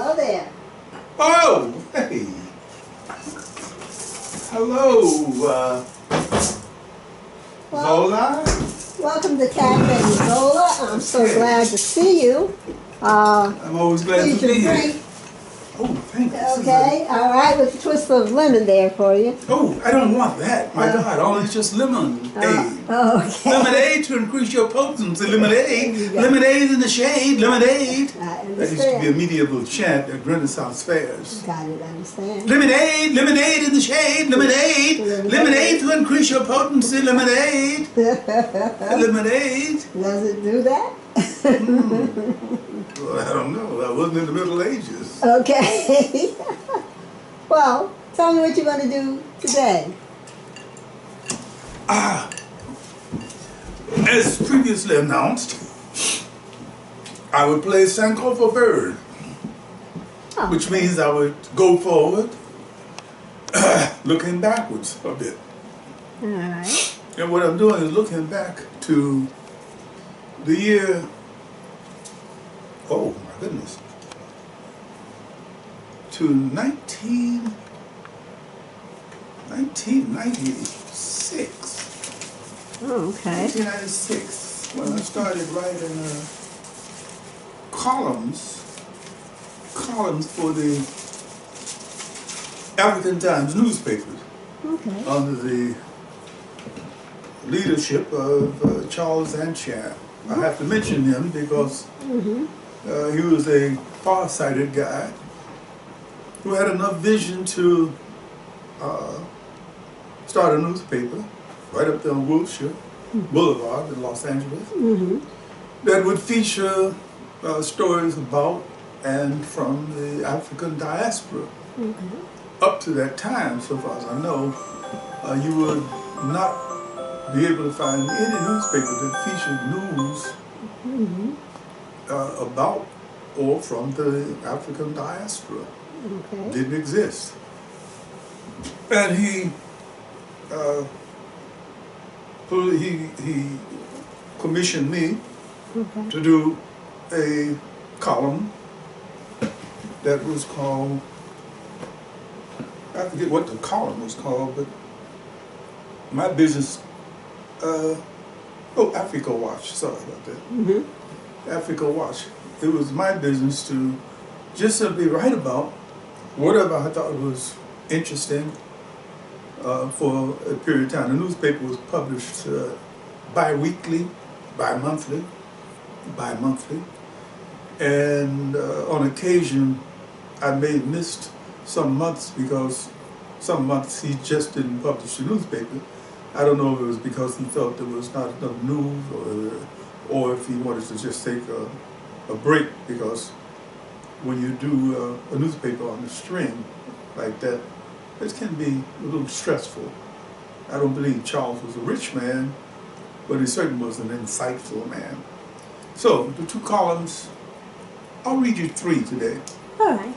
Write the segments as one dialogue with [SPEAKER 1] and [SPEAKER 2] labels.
[SPEAKER 1] Hello there.
[SPEAKER 2] Oh, hey. Hello, Zola.
[SPEAKER 1] Welcome to Cafe Zola. I'm so glad to see you.
[SPEAKER 2] I'm always glad to be here. Oh, thank you.
[SPEAKER 1] Okay, all right, with a twist of lemon there for you.
[SPEAKER 2] Oh, I don't want that. My God, all it's just lemonade.
[SPEAKER 1] Okay.
[SPEAKER 2] Lemonade to increase your potency. Lemonade. Lemonade in the shade. Lemonade.
[SPEAKER 1] I understand.
[SPEAKER 2] That used to be a medieval chant at Renaissance fairs.
[SPEAKER 1] Got it, I understand.
[SPEAKER 2] Lemonade, lemonade in the shade. Lemonade. Lemonade to increase your potency. Lemonade. Lemonade.
[SPEAKER 1] Does it do that?
[SPEAKER 2] Well, I don't know. I wasn't in the Middle Ages.
[SPEAKER 1] Okay. Well, tell me what you're going to do today.
[SPEAKER 2] As previously announced, I would play Sankofa Bird, which means I would go forward, looking backwards a bit.
[SPEAKER 1] All right.
[SPEAKER 2] And what I'm doing is looking back to the year, oh my goodness, to 1996.
[SPEAKER 1] Oh, okay.
[SPEAKER 2] 1996, when I started writing columns for the African Times newspapers, under the leadership of Charles Anyiam. I have to mention him because he was a far-sighted guy who had enough vision to start a newspaper right up there on Wilshire Boulevard in Los Angeles that would feature stories about and from the African diaspora. Up to that time, so far as I know, you would not be able to find any newspaper that featured news about or from the African diaspora. Didn't exist. And he commissioned me to do a column that was called, I forget what the column was called, but my business, Africa Watch, sorry about that. Africa Watch. It was my business to just simply write about whatever I thought was interesting for a period of time. The newspaper was published bi-weekly, bi-monthly, and on occasion I may have missed some months because some months he just didn't publish the newspaper. I don't know if it was because he felt there was not enough news or if he wanted to just take a break, because when you do a newspaper on a string like that, it can be a little stressful. I don't believe Charles was a rich man, but he certainly was an insightful man. So, the two columns, I'll read you three today.
[SPEAKER 1] All right.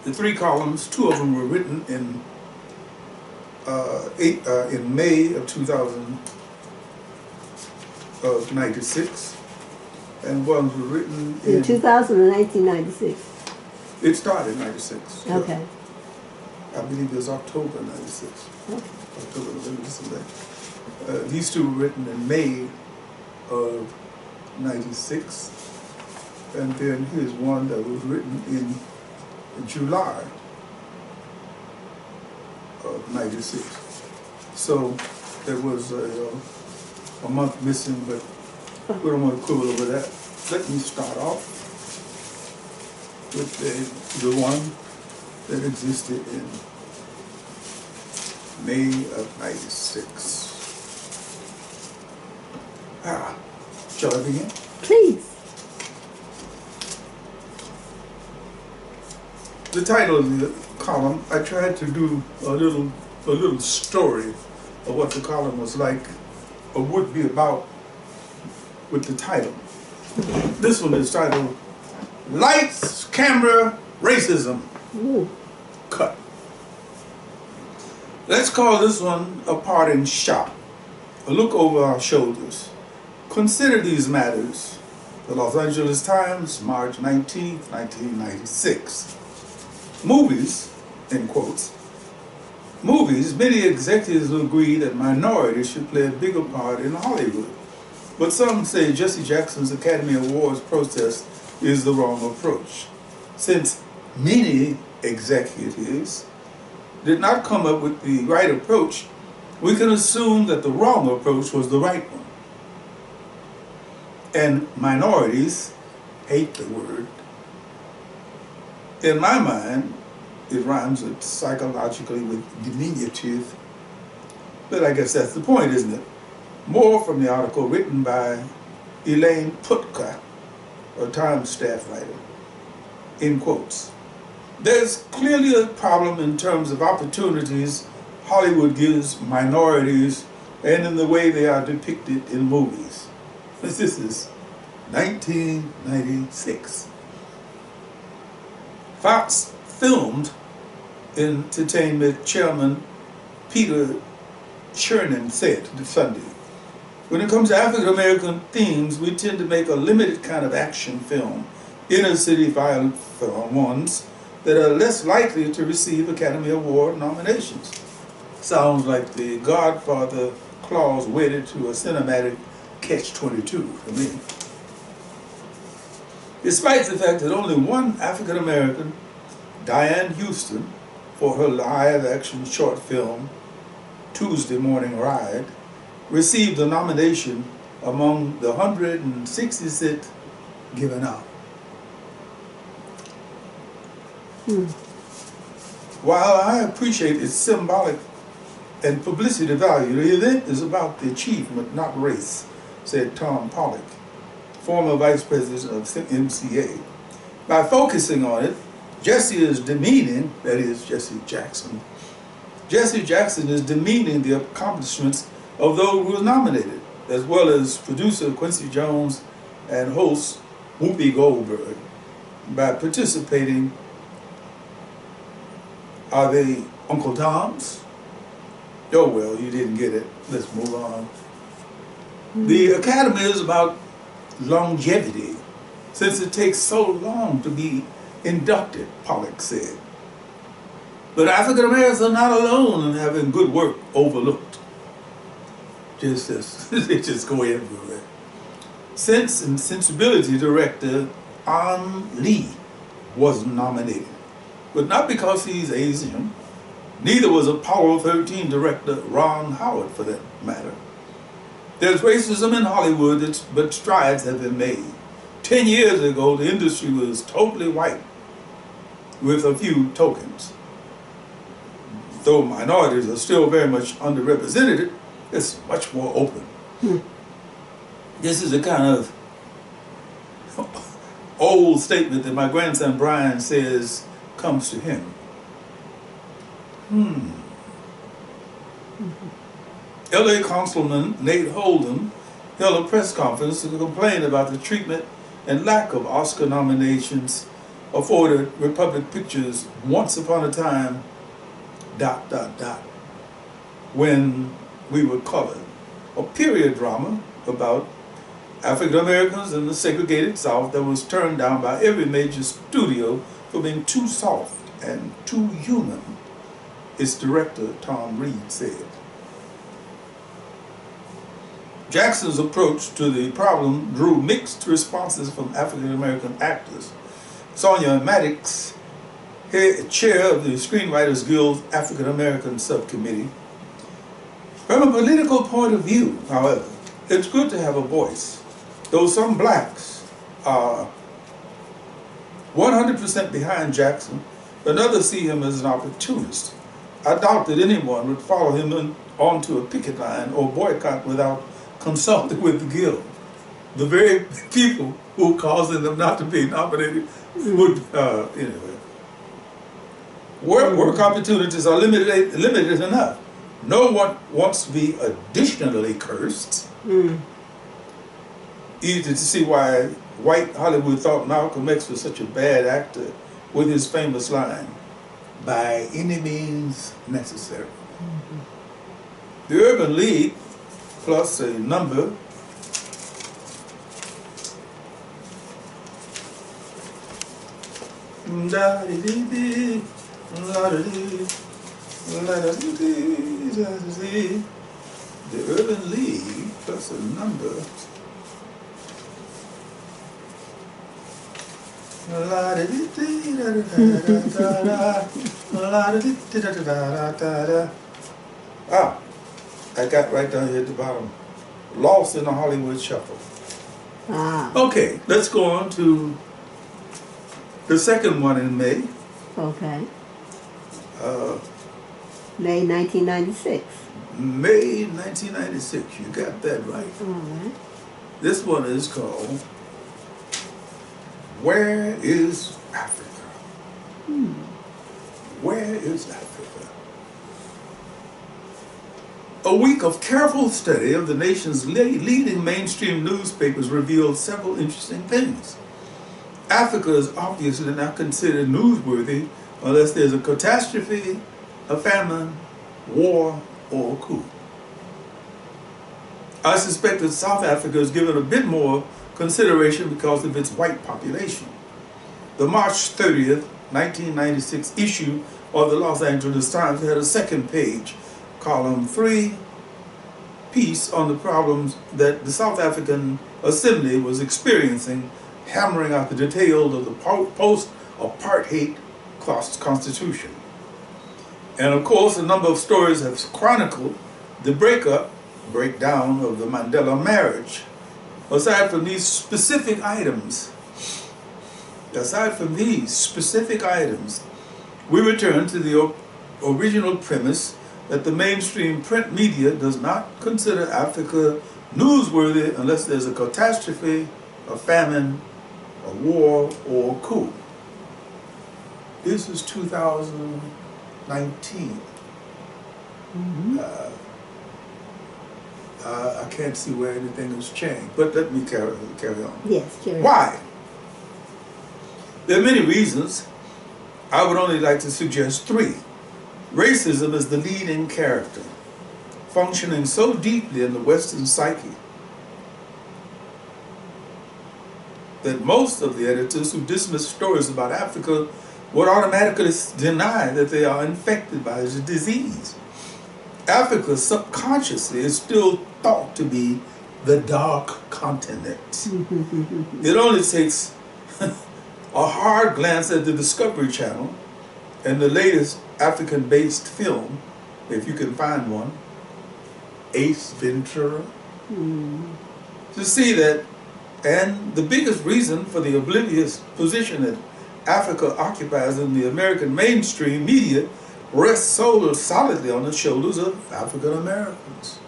[SPEAKER 2] The three columns, two of them were written in May of 1996, and one was written in
[SPEAKER 1] 2000 or 1996?
[SPEAKER 2] It started in 96.
[SPEAKER 1] Okay.
[SPEAKER 2] I believe it was October 96.
[SPEAKER 1] Okay.
[SPEAKER 2] October, these two were written in May of 96, and then here's one that was written in July of 96. So there was a month missing, but we don't want to quibble over that. Let me start off with the one that existed in May of 96. Shall I begin?
[SPEAKER 1] Please.
[SPEAKER 2] The title of the column, I tried to do a little story of what the column was like or would be about with the title. This one is titled Lights, Camera, Racism. Cut. Let's call this one a parting shot, a look over our shoulders. Consider these matters The Los Angeles Times, March 19, 1996. Movies, in quotes, movies, many executives agree that minorities should play a bigger part in Hollywood. But some say Jesse Jackson's Academy Awards protest is the wrong approach. Since many executives did not come up with the right approach, we can assume that the wrong approach was the right one. And minorities hate the word. In my mind, it rhymes with psychologically with diminutive, but I guess that's the point, isn't it? More from the article written by Elaine Putka, a Times staff writer, in quotes. There's clearly a problem in terms of opportunities Hollywood gives minorities and in the way they are depicted in movies. This is 1996. Fox filmed Entertainment Chairman Peter Chernin said this Sunday, when it comes to African American themes, we tend to make a limited kind of action film, inner city violent ones that are less likely to receive Academy Award nominations. Sounds like the Godfather clause wedded to a cinematic catch-22 for me. Despite the fact that only one African American, Diane Houston, for her live-action short film, Tuesday Morning Ride, received a nomination among the 166 given out. While I appreciate its symbolic and publicity value, the event is about the achievement, not race, said Tom Pollock, former vice president of MCA. By focusing on it, Jesse is demeaning, that is, Jesse Jackson is demeaning the accomplishments of those who were nominated, as well as producer Quincy Jones and host Whoopi Goldberg. By participating, are they Uncle Toms? Oh well, you didn't get it. Let's move on. The Academy is about longevity, since it takes so long to be inducted, Pollock said. But African Americans are not alone in having good work overlooked. They just go everywhere. Sense and Sensibility director An Lee was nominated, but not because he's Asian. Neither was Apollo 13 director Ron Howard, for that matter. There's racism in Hollywood, but strides have been made. 10 years ago, the industry was totally white, with a few tokens. Though minorities are still very much underrepresented, it's much more open. This is a kind of old statement that my grandson Brian says comes to him. LA Councilman Nate Holden held a press conference to complain about the treatment and lack of Oscar nominations afforded Republic Pictures Once Upon a Time, ... when we were colored. A period drama about African Americans in the segregated South that was turned down by every major studio for being too soft and too human, its director Tom Reed said. Jackson's approach to the problem drew mixed responses from African American actors. Sonia Maddox, chair of the Screenwriters Guild's African American subcommittee. From a political point of view, however, it's good to have a voice. Though some blacks are 100% behind Jackson, and others see him as an opportunist. I doubt that anyone would follow him onto a picket line or boycott without consulting with the Guild. The very people who are causing them not to be nominated would, anyway. Work opportunities are limited enough. No one wants to be additionally cursed. Easy to see why white Hollywood thought Malcolm X was such a bad actor with his famous line, "By any means necessary." The Urban League, plus a number Da-dee-dee-dee, la-da-dee, la-da-dee-dee, da-dee-dee. The Urban League plus a number. La-da-dee-dee, da-da-da-da-da-da, la-da-dee-dee, da-da-da-da-da-da. Ah, I got right down here at the bottom. Lost in the Hollywood Shuffle.
[SPEAKER 1] Ah.
[SPEAKER 2] Okay, let's go on to the second one in May.
[SPEAKER 1] Okay.
[SPEAKER 2] Uh,
[SPEAKER 1] May 1996.
[SPEAKER 2] May 1996. You got that right.
[SPEAKER 1] All right.
[SPEAKER 2] This one is called Where is Africa? Where is Africa? A week of careful study of the nation's leading mainstream newspapers revealed several interesting things. Africa is obviously not considered newsworthy unless there's a catastrophe, a famine, war, or a coup. I suspect that South Africa is given a bit more consideration because of its white population. The March 30th, 1996 issue of the Los Angeles Times had a second page, column 3, piece on the problems that the South African Assembly was experiencing, hammering out the details of the post-apartheid constitution. And of course, a number of stories have chronicled the breakdown of the Mandela marriage. Aside from these specific items, we return to the original premise that the mainstream print media does not consider Africa newsworthy unless there's a catastrophe, a famine, a war, or a coup. This is 2019. I can't see where anything has changed, but let me carry on.
[SPEAKER 1] Yes, carry on.
[SPEAKER 2] Why? There are many reasons. I would only like to suggest 3. Racism is the leading character, functioning so deeply in the Western psyche that most of the editors who dismiss stories about Africa would automatically deny that they are infected by the disease. Africa subconsciously is still thought to be the dark continent. It only takes a hard glance at the Discovery Channel and the latest African-based film, if you can find one, Ace Ventura, to see that. And the biggest reason for the oblivious position that Africa occupies in the American mainstream media rests so solidly on the shoulders of African Americans.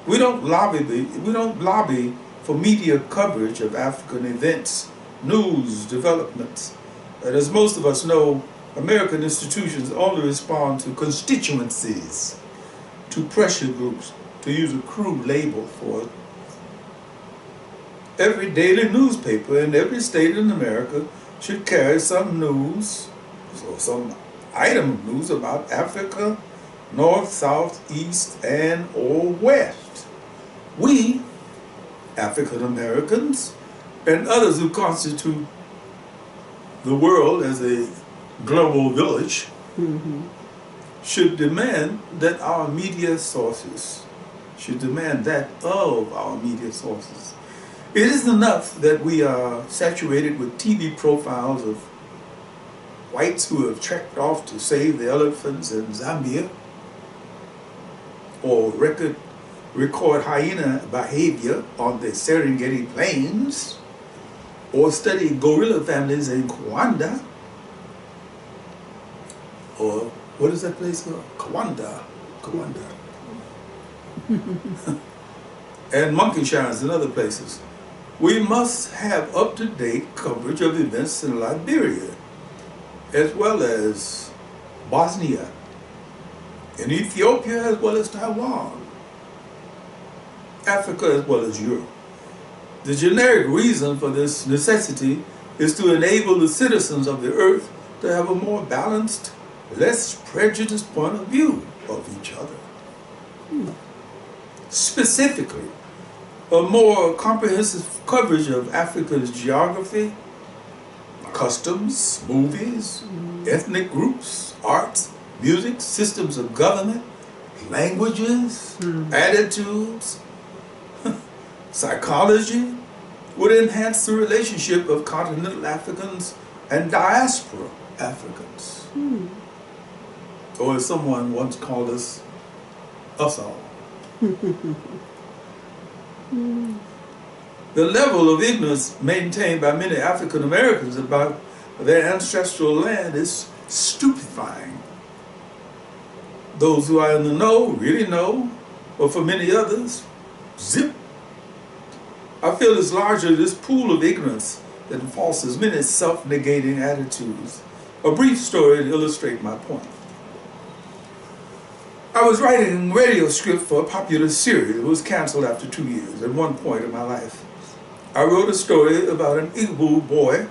[SPEAKER 2] We don't lobby for media coverage of African events, news, developments. And as most of us know, American institutions only respond to constituencies, to pressure groups, to use a crude label for it. Every daily newspaper in every state in America should carry some news, or some item of news about Africa, North, South, East, and or West. We, African Americans, and others who constitute the world as a global village, should demand that our media sources, should demand that of our media sources. It isn't enough that we are saturated with TV profiles of whites who have trekked off to save the elephants in Zambia, or record hyena behavior on the Serengeti Plains, or study gorilla families in Rwanda, or what is that place called? Rwanda. And monkey shines and other places. We must have up-to-date coverage of events in Liberia, as well as Bosnia, in Ethiopia, as well as Taiwan, Africa, as well as Europe. The generic reason for this necessity is to enable the citizens of the earth to have a more balanced, less prejudiced point of view of each other. Specifically, a more comprehensive coverage of Africa's geography, customs, movies, ethnic groups, arts, music, systems of government, languages, attitudes, psychology would enhance the relationship of continental Africans and diaspora Africans. Or as someone once called us all. The level of ignorance maintained by many African Americans about their ancestral land is stupefying. Those who are in the know really know, but for many others, zip. I feel it's larger this pool of ignorance that enforces many self-negating attitudes. A brief story to illustrate my point. I was writing a radio script for a popular series. It was canceled after 2 years at one point in my life. I wrote a story about an Igbo boy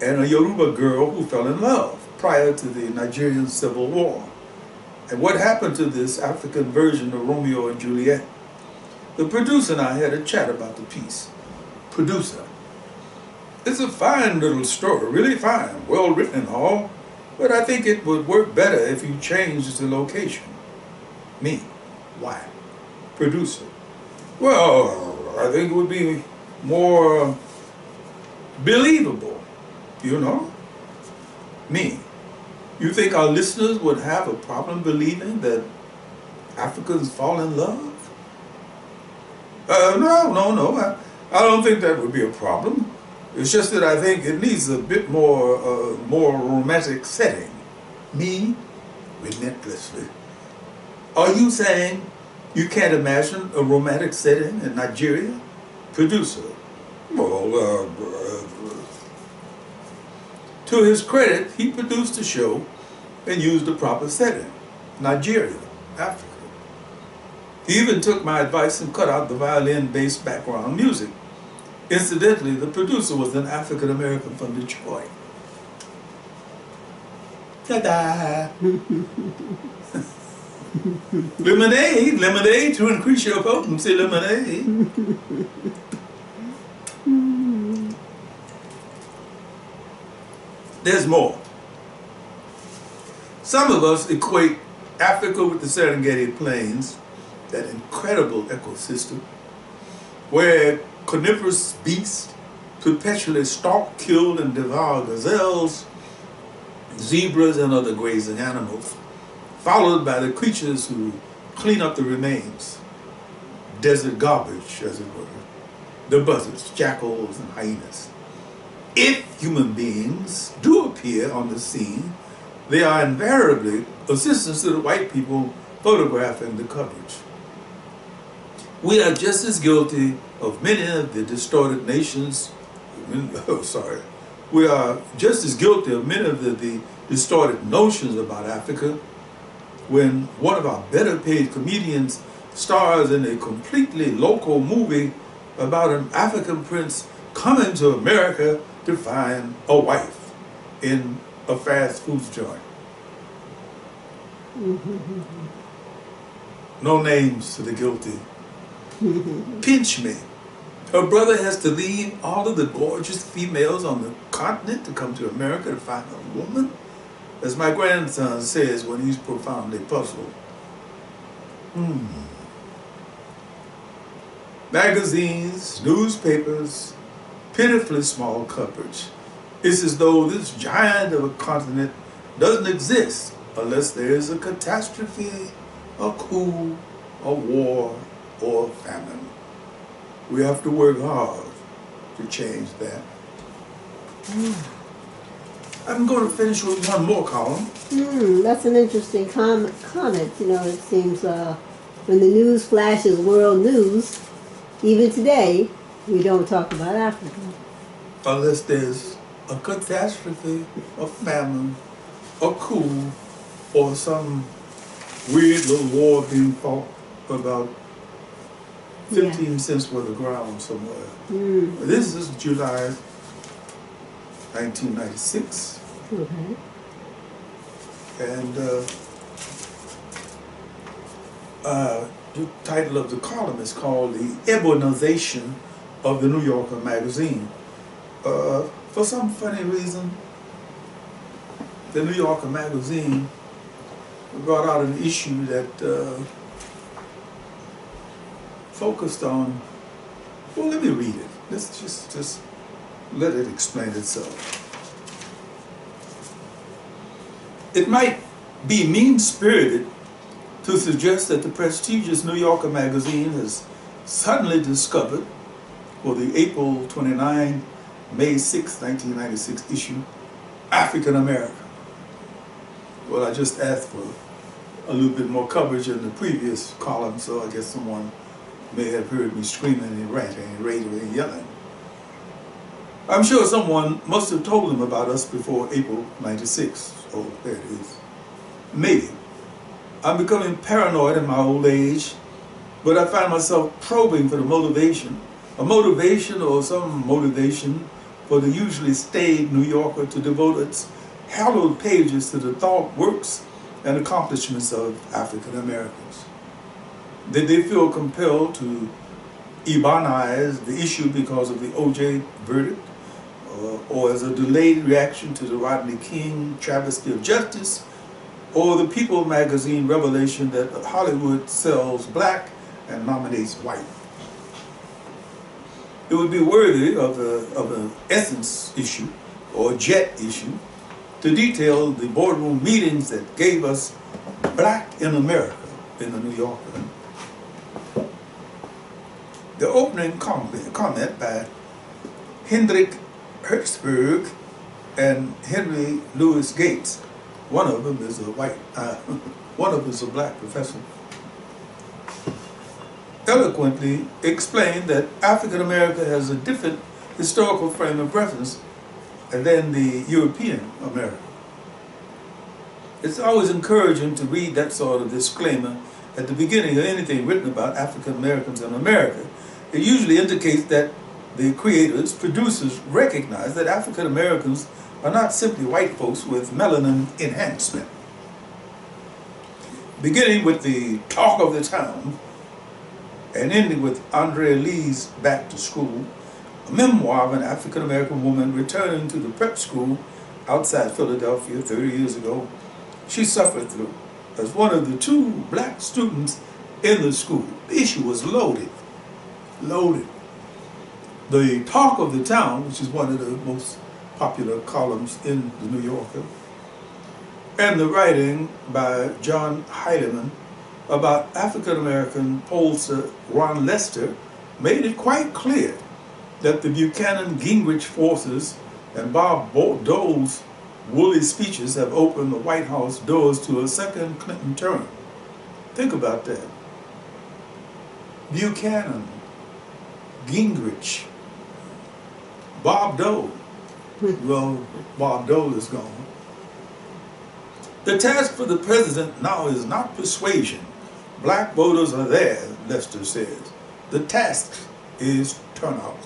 [SPEAKER 2] and a Yoruba girl who fell in love prior to the Nigerian Civil War. And what happened to this African version of Romeo and Juliet? The producer and I had a chat about the piece. Producer: it's a fine little story, really fine, well written and all, but I think it would work better if you changed the location. Me: why? Producer: well, I think it would be more believable, you know? Me: you think our listeners would have a problem believing that Africans fall in love? No. I don't think that would be a problem. It's just that I think it needs a bit more romantic setting. Me: relentlessly. Are you saying you can't imagine a romantic setting in Nigeria? Producer: well, to his credit, he produced a show and used the proper setting. Nigeria, Africa. He even took my advice and cut out the violin-based background music. Incidentally, the producer was an African American from Detroit. Ta-da! Lemonade to increase your potency, lemonade. There's more. Some of us equate Africa with the Serengeti Plains, that incredible ecosystem where carnivorous beasts perpetually stalk, kill, and devour gazelles, zebras, and other grazing animals, followed by the creatures who clean up the remains, desert garbage, as it were, the buzzards, jackals, and hyenas. If human beings do appear on the scene, they are invariably assistants to the white people photographing the coverage. We are just as guilty of many of the distorted nations. We are just as guilty of many of the distorted notions about Africa when one of our better paid comedians stars in a completely local movie about an African prince coming to America to find a wife in a fast food joint. No names to the guilty. Pinch me. Her brother has to leave all of the gorgeous females on the continent to come to America to find a woman? As my grandson says when he's profoundly puzzled. Magazines, newspapers, pitifully small coverage. It's as though this giant of a continent doesn't exist unless there is a catastrophe, a coup, a war, or famine. We have to work hard to change that. I'm going to finish with one more column.
[SPEAKER 1] That's an interesting comment. You know, it seems when the news flashes world news, even today, we don't talk about Africa.
[SPEAKER 2] Unless there's a catastrophe, a famine, a coup, or some weird little war being fought about 15 cents worth of ground somewhere. This is July 1996.
[SPEAKER 1] Okay.
[SPEAKER 2] And the title of the column is called The Ebonization of the New Yorker magazine. For some funny reason, the New Yorker magazine brought out an issue that focused on, well, let me read it. Let's just let it explain itself. It might be mean-spirited to suggest that the prestigious New Yorker magazine has suddenly discovered, for the April 29, May 6, 1996 issue, African America. Well, I just asked for a little bit more coverage in the previous column, so I guess someone may have heard me screaming and ranting and raving and yelling. I'm sure someone must have told them about us before April 96. Oh, there it is. Maybe. I'm becoming paranoid in my old age, but I find myself probing for the motivation, or some motivation for the usually staid New Yorker to devote its hallowed pages to the thought, works, and accomplishments of African Americans. Did they feel compelled to Ebonize the issue because of the O.J. verdict, or as a delayed reaction to the Rodney King travesty of justice, or the People magazine revelation that Hollywood sells black and nominates white? It would be worthy of an essence issue or a jet issue to detail the boardroom meetings that gave us Black in America in the New Yorker. The opening comment by Hendrik Hertzberg and Henry Louis Gates, one of them is a white, one of them is a black professor, eloquently explained that African America has a different historical frame of reference than the European America. It's always encouraging to read that sort of disclaimer at the beginning of anything written about African Americans in America. It usually indicates that the creators, producers recognize that African Americans are not simply white folks with melanin enhancement. Beginning with the talk of the town and ending with Andrea Lee's Back to School, a memoir of an African American woman returning to the prep school outside Philadelphia 30 years ago, she suffered through as one of the 2 black students in the school. The issue was loaded. The talk of the town, which is one of the most popular columns in the New Yorker, and the writing by John Heidemann about African-American pollster Ron Lester made it quite clear that the Buchanan-Gingrich forces and Bob Dole's woolly speeches have opened the White House doors to a second Clinton term. Think about that. Buchanan, Gingrich, Bob Dole. Well, Bob Dole is gone. The task for the president now is not persuasion. Black voters are there, Lester says. The task is turnout.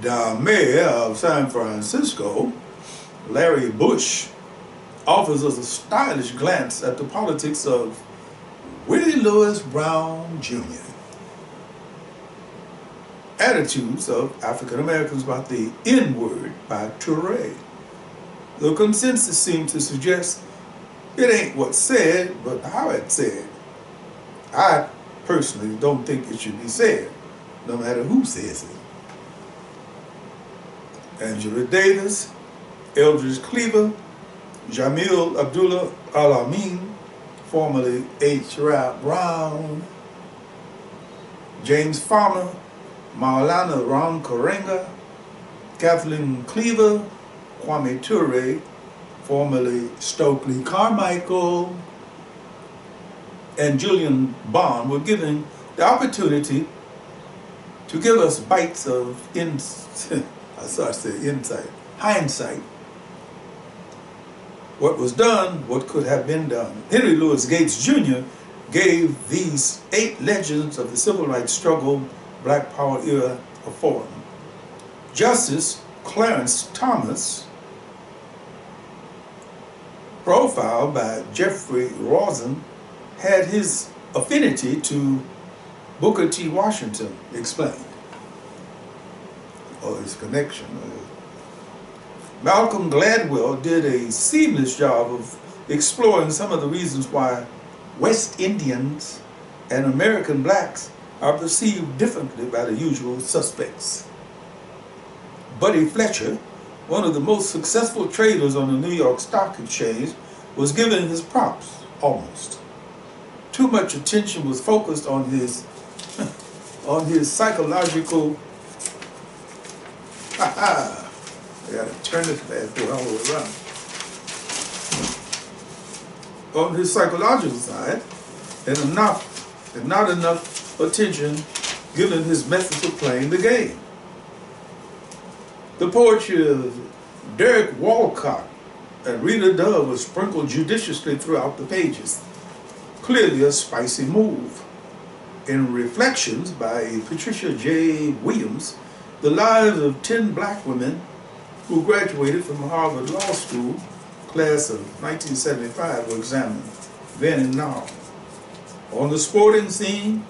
[SPEAKER 2] The mayor of San Francisco, Larry Bush, offers us a stylish glance at the politics of Willie Lewis Brown Jr. Attitudes of African Americans about the N-word by Touré. The consensus seems to suggest it ain't what's said, but how it's said. I personally don't think it should be said, no matter who says it. Angela Davis, Eldridge Cleaver, Jamil Abdullah Al-Amin, formerly H. Rap Brown, James Farmer, Maulana Ram Karenga, Kathleen Cleaver, Kwame Ture, formerly Stokely Carmichael, and Julian Bond were given the opportunity to give us bites of hindsight. What was done, what could have been done. Henry Louis Gates Jr. gave these 8 legends of the civil rights struggle, Black Power era a forum. Justice Clarence Thomas, profiled by Jeffrey Rosen, had his affinity to Booker T. Washington explained. or his connection. Malcolm Gladwell did a seamless job of exploring some of the reasons why West Indians and American blacks are perceived differently by the usual suspects. Buddy Fletcher, one of the most successful traders on the New York Stock Exchange, was given his props, almost. Too much attention was focused on his psychological, I gotta turn this bad boy all the way around. On his psychological side, and not enough attention given his methods of playing the game. The poetry of Derek Walcott and Rita Dove was sprinkled judiciously throughout the pages. Clearly a spicy move. In Reflections by Patricia J. Williams, the lives of 10 black women who graduated from Harvard Law School, class of 1975, were examined then and now. On the sporting scene,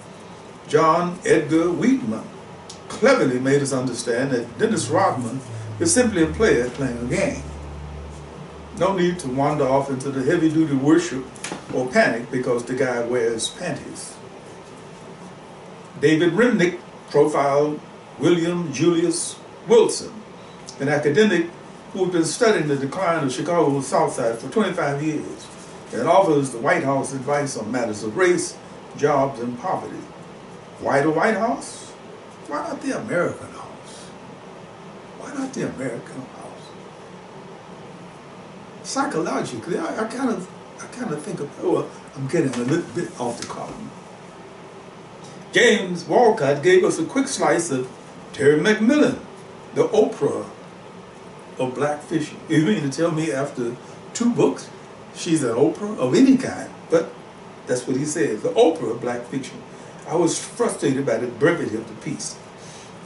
[SPEAKER 2] John Edgar Wheatman cleverly made us understand that Dennis Rodman is simply a player playing a game. No need to wander off into the heavy-duty worship or panic because the guy wears panties. David Remnick profiled William Julius Wilson, an academic who had been studying the decline of Chicago's South Side for 25 years and offers the White House advice on matters of race, jobs, and poverty. Why the White House? Why not the American House? Why not the American House? Psychologically, I kind of think of, well, I'm getting a little bit off the column. James Walcott gave us a quick slice of Terry McMillan, the Oprah of black fiction. You mean to tell me after 2 books, she's an Oprah of any kind? But that's what he says, the Oprah of black fiction. I was frustrated by the brevity of the piece.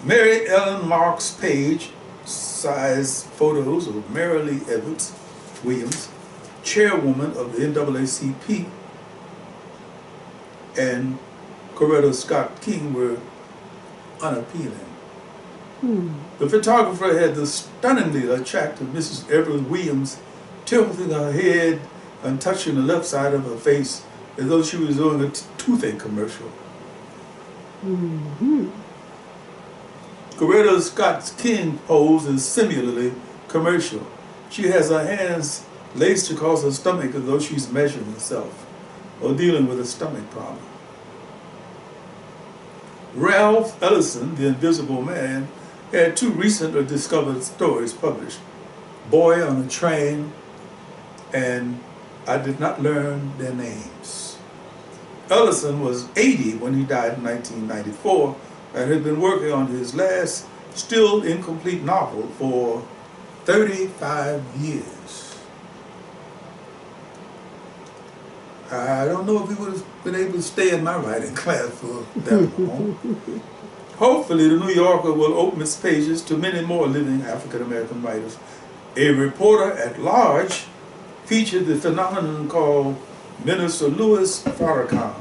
[SPEAKER 2] Mary Ellen Marks Page size photos of Mary Lee Evans Williams, chairwoman of the NAACP, and Coretta Scott King were unappealing. The photographer had the stunningly attractive Mrs. Evans Williams tilting her head and touching the left side of her face as though she was doing a toothache commercial. Coretta Scott King pose is similarly commercial. She has her hands laced across her stomach as though she's measuring herself or dealing with a stomach problem. Ralph Ellison, the Invisible Man, had 2 recently discovered stories published, Boy on a Train and I Did Not Learn Their Names. Ellison was 80 when he died in 1994 and had been working on his last, still incomplete novel for 35 years. I don't know if he would have been able to stay in my writing class for that long. Hopefully, the New Yorker will open its pages to many more living African-American writers. A reporter at large featured the phenomenon called Minister Louis Farrakhan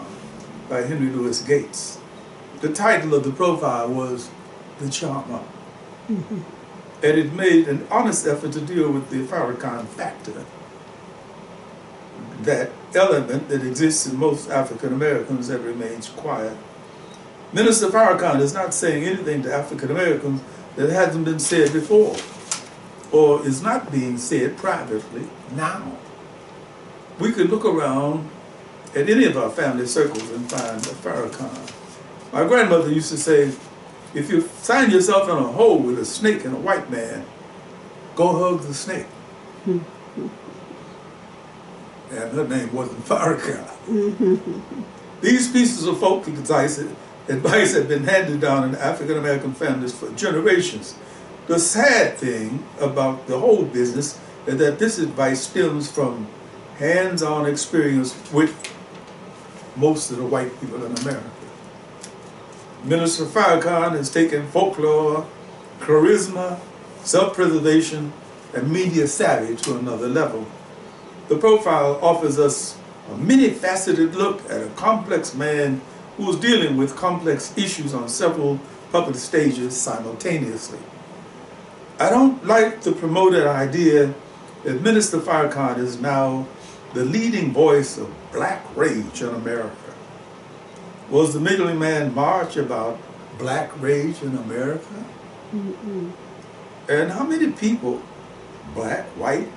[SPEAKER 2] by Henry Louis Gates. The title of the profile was The Charmer. And it made an honest effort to deal with the Farrakhan factor, that element that exists in most African Americans that remains quiet. Minister Farrakhan is not saying anything to African Americans that hasn't been said before or is not being said privately now. We could look around at any of our family circles and find a Farrakhan. My grandmother used to say, if you find yourself in a hole with a snake and a white man, go hug the snake. And her name wasn't Farrakhan. These pieces of folk advice have been handed down in African American families for generations. The sad thing about the whole business is that this advice stems from hands-on experience with most of the white people in America. Minister Farrakhan has taken folklore, charisma, self-preservation, and media savvy to another level. The profile offers us a many-faceted look at a complex man who is dealing with complex issues on several public stages simultaneously. I don't like the promoted idea that Minister Farrakhan is now the leading voice of black rage in America. Was the Million Man March about black rage in America?
[SPEAKER 1] Mm-mm.
[SPEAKER 2] And how many people, black, white,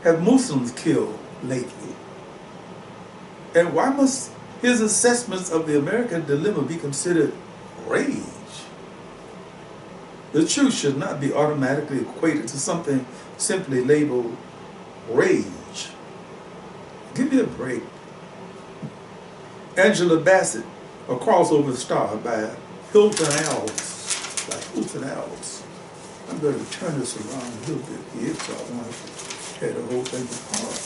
[SPEAKER 2] have Muslims killed lately? And why must his assessments of the American dilemma be considered rage? The truth should not be automatically equated to something simply labeled rage. Give me a break. Angela Bassett, a crossover star by Hilton Elves. By Hilton Elves. I'm going to turn this around a little bit here so I won't have to tear the whole thing apart.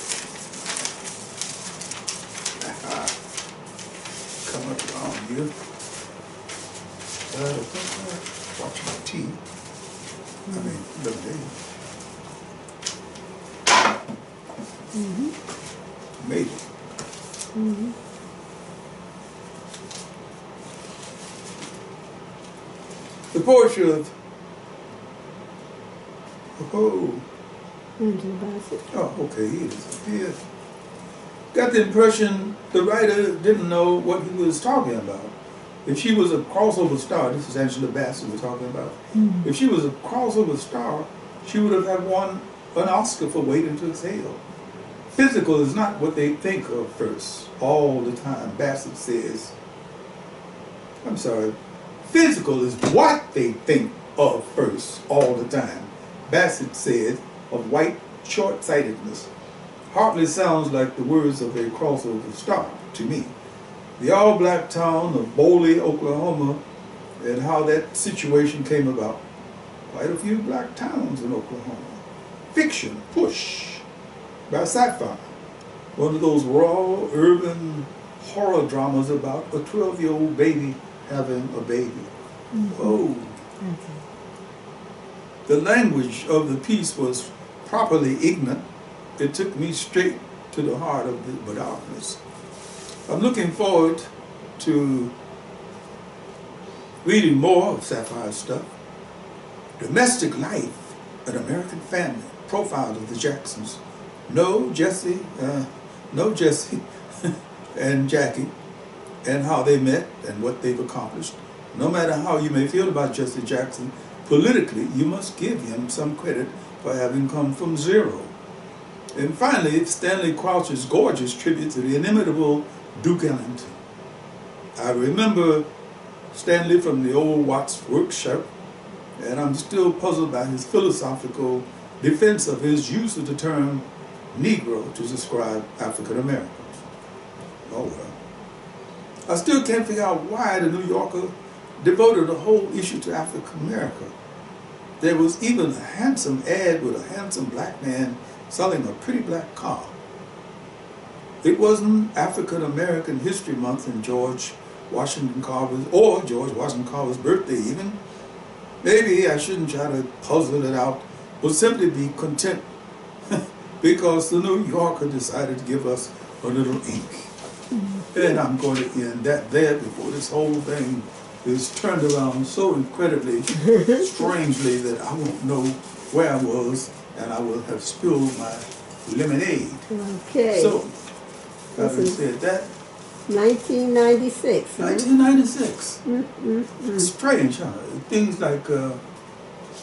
[SPEAKER 2] Come up around here. Watch my tea. I mean, lemonade.
[SPEAKER 1] Mm-hmm.
[SPEAKER 2] Made it.
[SPEAKER 1] Mm-hmm.
[SPEAKER 2] The poetry of
[SPEAKER 1] Angela Bassett.
[SPEAKER 2] Oh, okay, he disappeared. Got the impression the writer didn't know what he was talking about. If she was a crossover star, this is Angela Bassett we're talking about.
[SPEAKER 1] Mm-hmm.
[SPEAKER 2] If she was a crossover star, she would have won an Oscar for Waiting to Exhale. Physical is not what they think of first, all the time. Bassett says, I'm sorry, physical is what they think of first, all the time. Bassett said of white short-sightedness. Hardly sounds like the words of a crossover star to me. The all-black town of Boley, Oklahoma, and how that situation came about. Quite a few black towns in Oklahoma. Fiction, Push, by Sci-Fi. One of those raw, urban horror dramas about a 12-year-old baby having a baby.
[SPEAKER 1] Mm-hmm.
[SPEAKER 2] Oh.
[SPEAKER 1] Okay.
[SPEAKER 2] The language of the piece was properly ignorant. It took me straight to the heart of the darkness. I'm looking forward to reading more of Sapphire's stuff. Domestic Life, an American Family, profile of the Jacksons. No Jesse and Jackie, and how they met and what they've accomplished. No matter how you may feel about Jesse Jackson, politically, you must give him some credit for having come from zero. And finally, Stanley Crouch's gorgeous tribute to the inimitable Duke Ellington. I remember Stanley from the old Watts workshop, and I'm still puzzled by his philosophical defense of his use of the term Negro to describe African Americans. Oh well. I still can't figure out why the New Yorker devoted a whole issue to African America. There was even a handsome ad with a handsome black man selling a pretty black car. It wasn't African American History Month in George Washington Carver's birthday even. Maybe I shouldn't try to puzzle it out, but simply be content because the New Yorker decided to give us a little ink. Mm-hmm. And I'm going to end that there before this whole thing is turned around so incredibly strangely that I won't know where I was and I will have spilled my lemonade.
[SPEAKER 1] Okay.
[SPEAKER 2] So, having said that,
[SPEAKER 1] 1996.
[SPEAKER 2] 1996.
[SPEAKER 1] Mm-hmm.
[SPEAKER 2] Strange, huh? Things like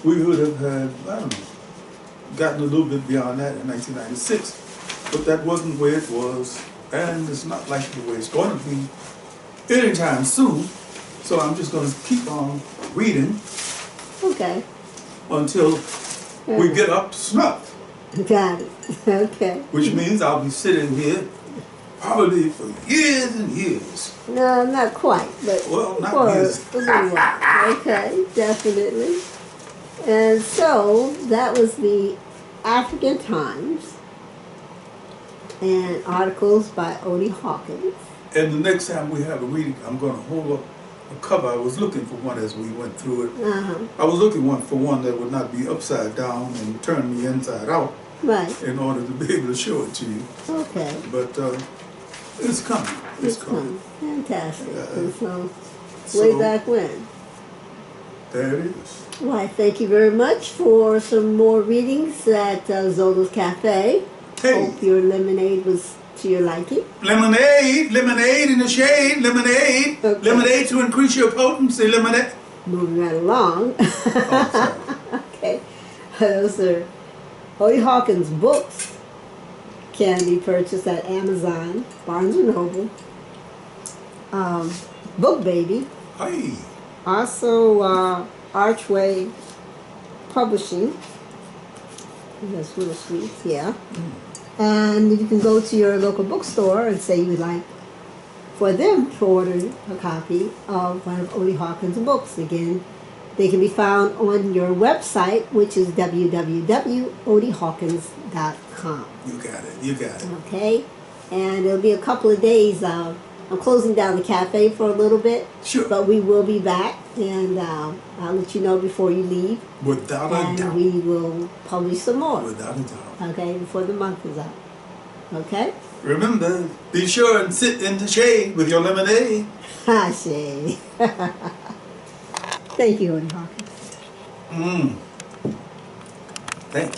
[SPEAKER 2] we would have had, I don't know, gotten a little bit beyond that in 1996, but that wasn't where it was, and it's not likely the way it's going to be anytime soon. So I'm just going to keep on reading.
[SPEAKER 1] Okay.
[SPEAKER 2] Until we get up to snuff.
[SPEAKER 1] Got it. Okay.
[SPEAKER 2] Which means I'll be sitting here probably for years and years.
[SPEAKER 1] No, not quite, but
[SPEAKER 2] well, not
[SPEAKER 1] for
[SPEAKER 2] years.
[SPEAKER 1] a little while. Okay, definitely. And so that was the African Times and articles by Odie Hawkins.
[SPEAKER 2] And the next time we have a reading, I'm going to hold up a cover. I was looking for one as we went through it.
[SPEAKER 1] Uh-huh.
[SPEAKER 2] I was looking for one that would not be upside down and turn me inside out.
[SPEAKER 1] Right.
[SPEAKER 2] In order to be able to show it to you.
[SPEAKER 1] Okay.
[SPEAKER 2] But it's coming. It's coming.
[SPEAKER 1] Fantastic. And so, way back when?
[SPEAKER 2] There it is.
[SPEAKER 1] Why, thank you very much for some more readings at Zola's Cafe.
[SPEAKER 2] Hey.
[SPEAKER 1] Hope your lemonade was to your liking.
[SPEAKER 2] Lemonade in the shade, lemonade.
[SPEAKER 1] Okay.
[SPEAKER 2] Lemonade to increase your potency, lemonade.
[SPEAKER 1] Moving right along.
[SPEAKER 2] Oh, sorry.
[SPEAKER 1] Okay. Those are Odie Hawkins books. Can be purchased at Amazon, Barnes & Noble, Book Baby,
[SPEAKER 2] Hey.
[SPEAKER 1] also Archway Publishing. That's Little Sweets, yeah. And you can go to your local bookstore and say you would like for them to order a copy of one of Odie Hawkins' books. Again, they can be found on your website, which is www.odiehawkins.com.
[SPEAKER 2] You got it. You got it.
[SPEAKER 1] Okay? And it'll be a couple of days. I'm closing down the cafe for a little bit.
[SPEAKER 2] Sure.
[SPEAKER 1] But we will be back, and I'll let you know before you leave.
[SPEAKER 2] Without a
[SPEAKER 1] And
[SPEAKER 2] doubt.
[SPEAKER 1] we will publish some more.
[SPEAKER 2] Without a doubt.
[SPEAKER 1] Okay? Before the month is up. Okay?
[SPEAKER 2] Remember, be sure and sit in the shade with your lemonade.
[SPEAKER 1] Ha, Shay. Thank you, Odie Hawkins.
[SPEAKER 2] Thanks.